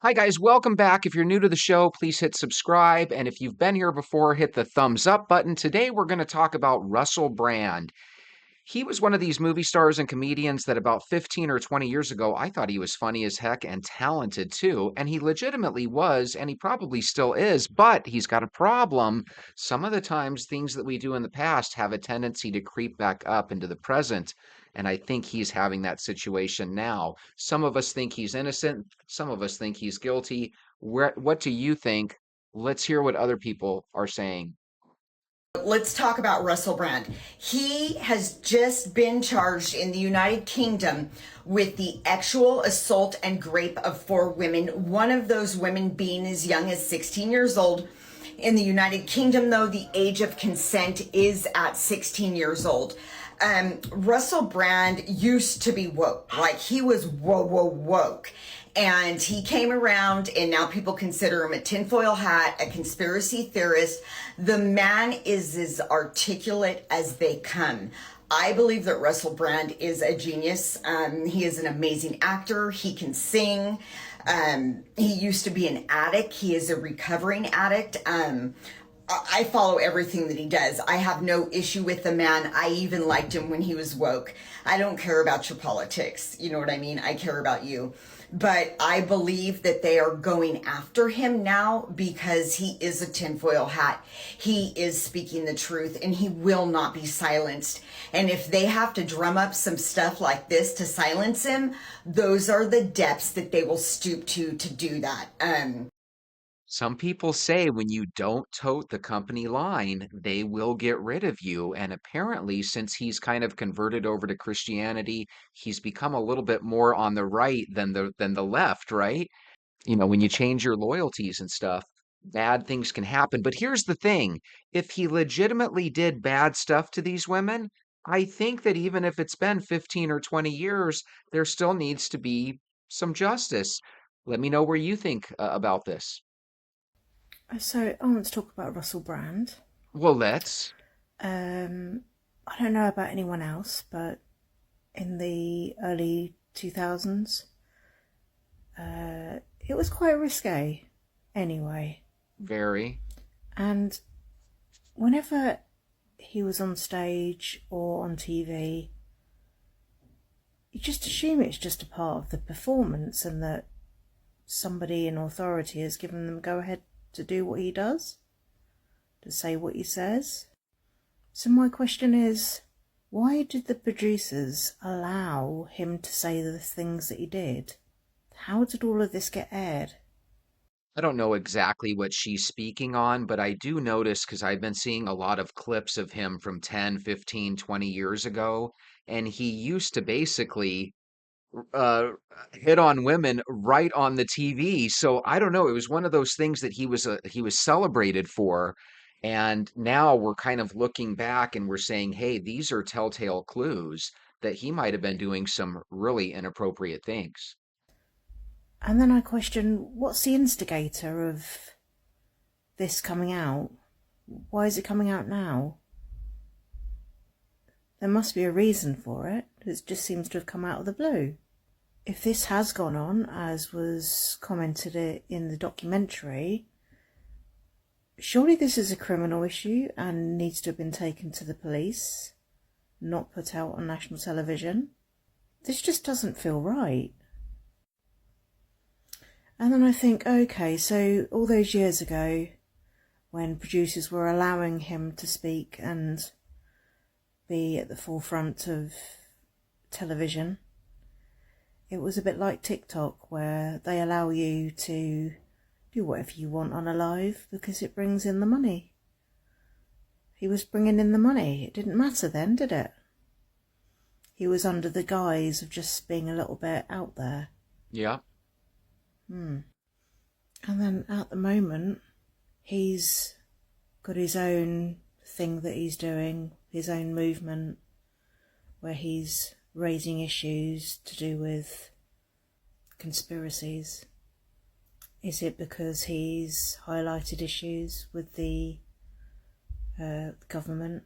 Hi, guys. Welcome back. If you're new to the show, please hit subscribe. And if you've been here before, hit the thumbs up button. Today, we're going to talk about Russell Brand. He was one of these movie stars and comedians that about 15 or 20 years ago, I thought he was funny as heck and talented too. And he legitimately was, and he probably still is, but he's got a problem. Some of the times, things that we do in the past have a tendency to creep back up into the present. And I think he's having that situation now. Some of us think he's innocent, some of us think he's guilty. What do you think? Let's hear what other people are saying. Let's talk about Russell Brand. He has just been charged in the United Kingdom with the actual assault and rape of four women, one of those women being as young as 16 years old. In the United Kingdom, though, the age of consent is at 16 years old. Russell Brand used to be woke, like he was woke. And he came around, and now people consider him a tinfoil hat, a conspiracy theorist. The man is as articulate as they come. I believe that Russell Brand is a genius. He is an amazing actor. He can sing. He used to be an addict. He is a recovering addict. I follow everything that he does. I have no issue with the man. I even liked him when he was woke. I don't care about your politics. You know what I mean? I care about you. But I believe that they are going after him now because he is a tinfoil hat. He is speaking the truth and he will not be silenced. And if they have to drum up some stuff like this to silence him, those are the depths that they will stoop to do that. Some people say when you don't tote the company line, they will get rid of you. And apparently, since he's kind of converted over to Christianity, he's become a little bit more on the right than the left, right? When you change your loyalties and stuff, bad things can happen. But here's the thing, if he legitimately did bad stuff to these women, I think that even if it's been 15 or 20 years, there still needs to be some justice. Let me know where you think about this. So I want to talk about Russell Brand. Well, let's. Um, I don't know about anyone else, but in the early 2000s, it was quite risque anyway. Very. And whenever he was on stage or on TV, you just assume it's just a part of the performance and that somebody in authority has given them go ahead to do what he does, to say what he says. So my question is, why did the producers allow him to say the things that he did? How did all of this get aired? I don't know exactly what she's speaking on, but I do notice because I've been seeing a lot of clips of him from 10, 15, 20 years ago, and he used to basically uh hit on women right on the TV. So I don't know, it was one of those things that he was celebrated for. And now we're kind of looking back and we're saying, "Hey, these are telltale clues that he might have been doing some really inappropriate things." And then I question, what's the instigator of this coming out? Why is it coming out now? There must be a reason for it. It just seems to have come out of the blue. If this has gone on, as was commented in the documentary, surely this is a criminal issue and needs to have been taken to the police, not put out on national television. This just doesn't feel right. And then I think, okay, so all those years ago, when producers were allowing him to speak and be at the forefront of television, it was a bit like TikTok, where they allow you to do whatever you want on a live because it brings in the money. He was bringing in the money. It didn't matter then, did it? He was under the guise of just being a little bit out there. Yeah. And then at the moment, he's got his own thing that he's doing, his own movement, where he's raising issues to do with conspiracies. Is it because he's highlighted issues with the government?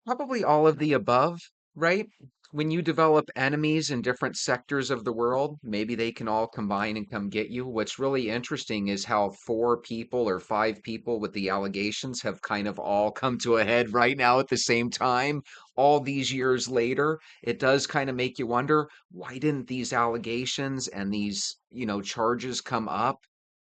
Probably all of the above, right? When you develop enemies in different sectors of the world, maybe they can all combine and come get you. What's really interesting is how four people or five people with the allegations have kind of all come to a head right now at the same time, all these years later. It does kind of make you wonder, why didn't these allegations and these, charges come up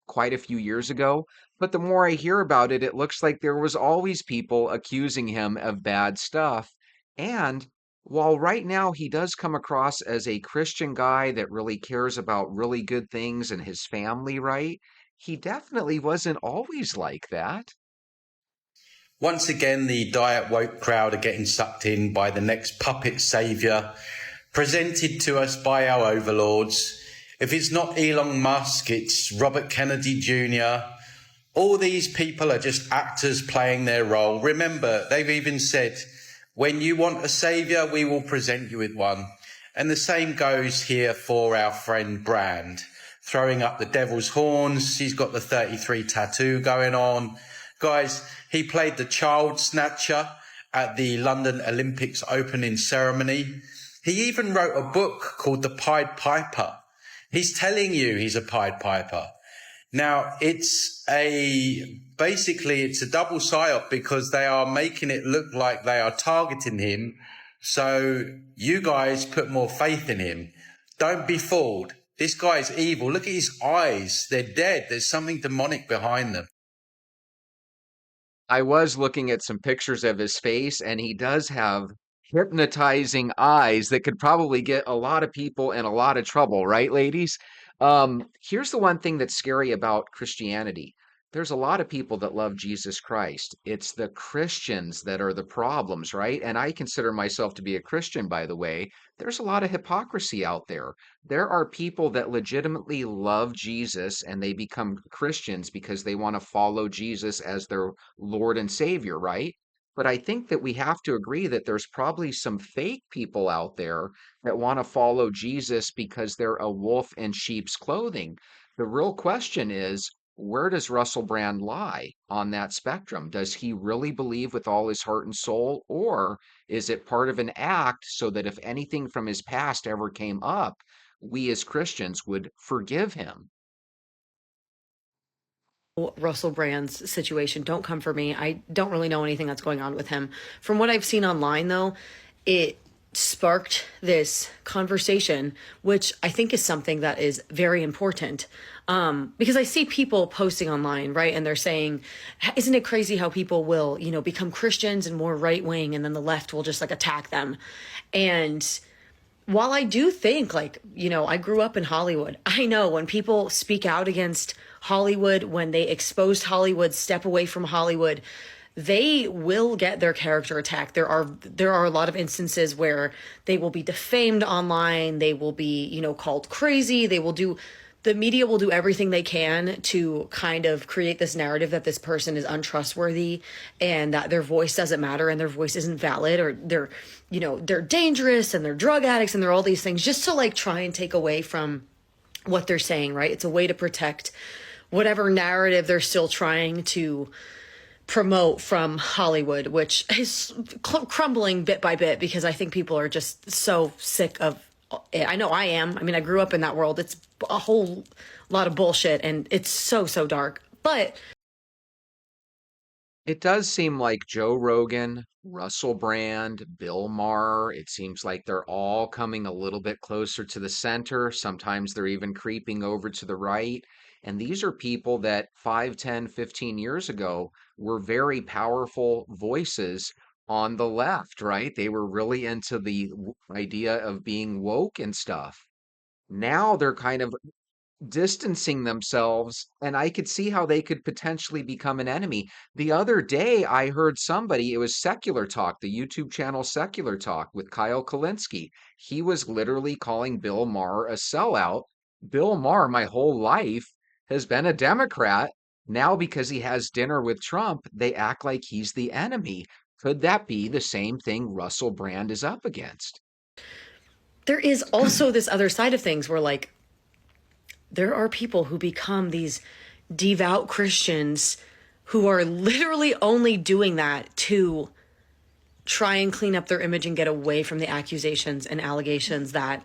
quite a few years ago? But the more I hear about it, it looks like there was always people accusing him of bad stuff. And while right now he does come across as a Christian guy that really cares about really good things and his family, right? He definitely wasn't always like that. Once again, the diet woke crowd are getting sucked in by the next puppet saviour presented to us by our overlords. If it's not Elon Musk, it's Robert Kennedy Jr. All these people are just actors playing their role. Remember, they've even said, when you want a saviour, we will present you with one. And the same goes here for our friend Brand, throwing up the devil's horns. He's got the 33 tattoo going on. Guys, he played the child snatcher at the London Olympics opening ceremony. He even wrote a book called The Pied Piper. He's telling you he's a Pied Piper. Now, basically it's a double psyop because they are making it look like they are targeting him. So you guys put more faith in him. Don't be fooled. This guy's evil. Look at his eyes. They're dead. There's something demonic behind them. I was looking at some pictures of his face, and he does have hypnotizing eyes that could probably get a lot of people in a lot of trouble, right, ladies? Here's the one thing that's scary about Christianity. There's a lot of people that love Jesus Christ. It's the Christians that are the problems, right? And I consider myself to be a Christian, by the way. There's a lot of hypocrisy out there. There are people that legitimately love Jesus and they become Christians because they want to follow Jesus as their Lord and Savior, right? But I think that we have to agree that there's probably some fake people out there that want to follow Jesus because they're a wolf in sheep's clothing. The real question is, where does Russell Brand lie on that spectrum? Does he really believe with all his heart and soul, or is it part of an act so that if anything from his past ever came up, we as Christians would forgive him? Russell Brand's situation. Don't come for me. I don't really know anything that's going on with him. From what I've seen online, though, it sparked this conversation, which I think is something that is very important. Because I see people posting online, right? And they're saying, isn't it crazy how people will, become Christians and more right wing, and then the left will just like attack them. And while I do think, I grew up in Hollywood, I know when people speak out against Hollywood, when they exposed Hollywood, step away from Hollywood, they will get their character attacked. There are a lot of instances where they will be defamed online. They will be, called crazy. The media will do everything they can to kind of create this narrative that this person is untrustworthy and that their voice doesn't matter and their voice isn't valid, or they're dangerous and they're drug addicts and they're all these things, just to try and take away from what they're saying, right? It's a way to protect whatever narrative they're still trying to promote from Hollywood, which is crumbling bit by bit because I think people are just so sick of it. I know I am. I mean, I grew up in that world. It's a whole lot of bullshit and it's so, so dark. But It does seem like Joe Rogan, Russell Brand, Bill Maher, it seems like they're all coming a little bit closer to the center. Sometimes they're even creeping over to the right. And these are people that 5, 10, 15 years ago were very powerful voices on the left, right? They were really into the idea of being woke and stuff. Now they're kind of distancing themselves, and I could see how they could potentially become an enemy. The other day, I heard somebody, it was Secular Talk, the YouTube channel Secular Talk with Kyle Kalinske. He was literally calling Bill Maher a sellout. Bill Maher, my whole life, has been a Democrat. Now, because he has dinner with Trump, they act like he's the enemy. Could that be the same thing Russell Brand is up against? there is also this other side of things where there are people who become these devout Christians who are literally only doing that to try and clean up their image and get away from the accusations and allegations that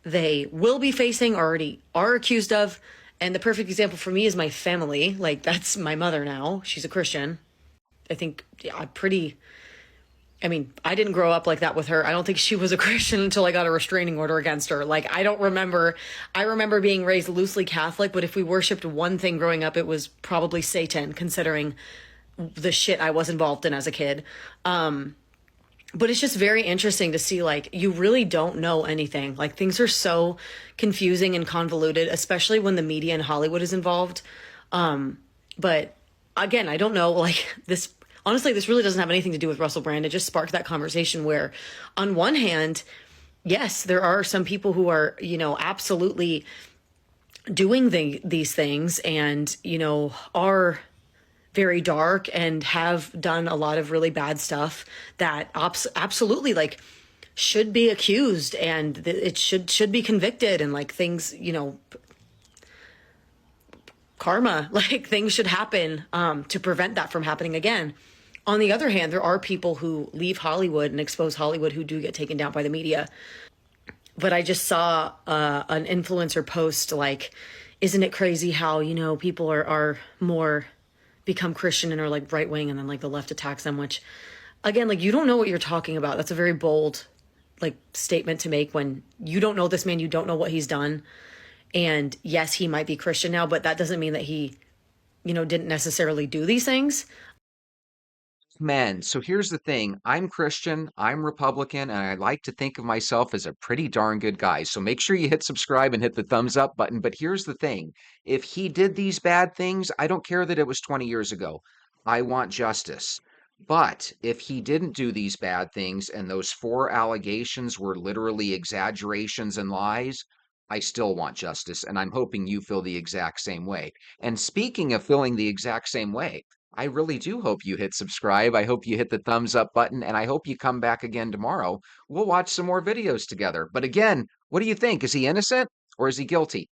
they will be facing, already are accused of. And the perfect example for me is my family. Like, that's my mother now. She's a Christian. I think, yeah, I mean, I didn't grow up like that with her. I don't think she was a Christian until I got a restraining order against her. Like, I remember being raised loosely Catholic, but if we worshiped one thing growing up, it was probably Satan, considering the shit I was involved in as a kid. But it's just very interesting to see, like, you really don't know anything. Like, things are so confusing and convoluted, especially when the media and Hollywood is involved. But again, I don't know, like, this, honestly, this really doesn't have anything to do with Russell Brand. It just sparked that conversation where, on one hand, yes, there are some people who are, absolutely doing these things and, are very dark and have done a lot of really bad stuff that absolutely, like, should be accused, and it should be convicted, and, like, things, karma, like, things should happen to prevent that from happening again. On the other hand, there are people who leave Hollywood and expose Hollywood who do get taken down by the media. But I just saw an influencer post, like, isn't it crazy how, people are more become Christian and are, like, right wing, and then, like, the left attacks them, which, again, like, you don't know what you're talking about. That's a very bold, like, statement to make when you don't know this man, you don't know what he's done. And yes, he might be Christian now, but that doesn't mean that he, didn't necessarily do these things. Men. So here's the thing. I'm Christian, I'm Republican, and I like to think of myself as a pretty darn good guy. So make sure you hit subscribe and hit the thumbs up button. But here's the thing. If he did these bad things, I don't care that it was 20 years ago. I want justice. But if he didn't do these bad things and those 4 allegations were literally exaggerations and lies, I still want justice. And I'm hoping you feel the exact same way. And speaking of feeling the exact same way, I really do hope you hit subscribe. I hope you hit the thumbs up button, and I hope you come back again tomorrow. We'll watch some more videos together. But again, what do you think? Is he innocent or is he guilty?